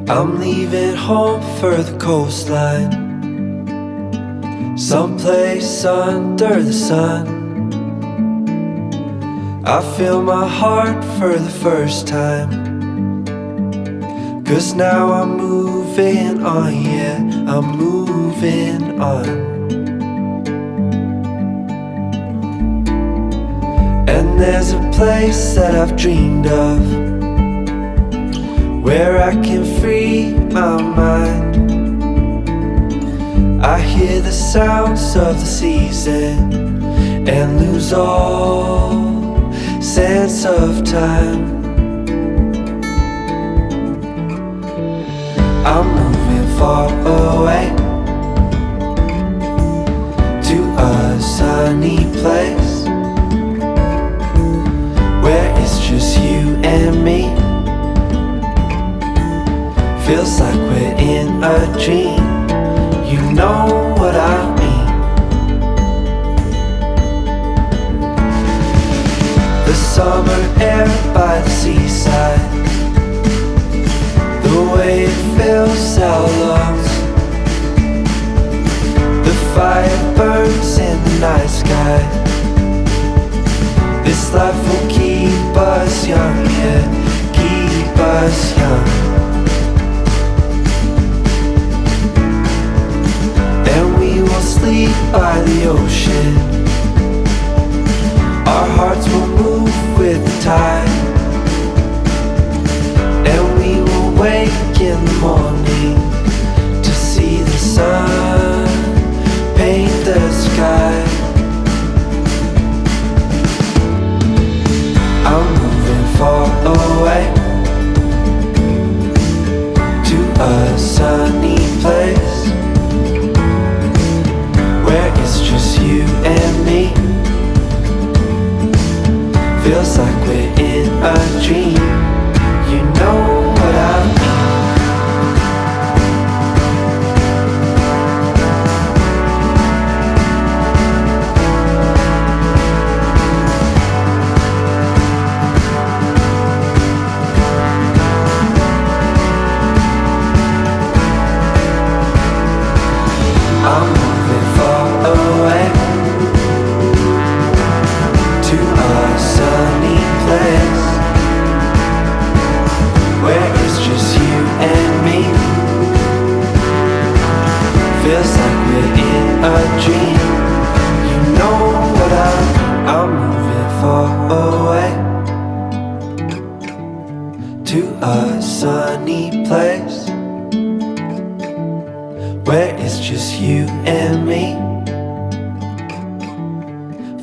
I'm leaving home for the coastline, someplace under the sun. I feel my heart for the first time, 'cause now I'm moving on, yeah, I'm moving on. And there's a place that I've dreamed of, where I can free my mind. I hear the sounds of the season and lose all sense of time. I'm moving far away to a sunny place, where it's just you and me. Feels like we're in a dream, you know what I mean. The summer air by the seaside, the way it fills our lungs. The fire burns in the night sky. This life will keep us young, yeah, keep us young. And we will sleep by the ocean, our hearts will move with the tide. And we will wake in the morning to see the sun paint the sky. I'm moving far away to a sunny place, where it's just you and me. Feels like we're in a dream, you know what I mean. I'm moving far away to a sunny place, where it's just you and me. Feels like we're in a dream, you know what I mean. I'm moving far away to a sunny place, where it's just you and me.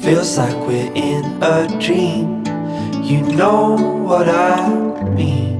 Feels like we're in a dream, you know what I mean.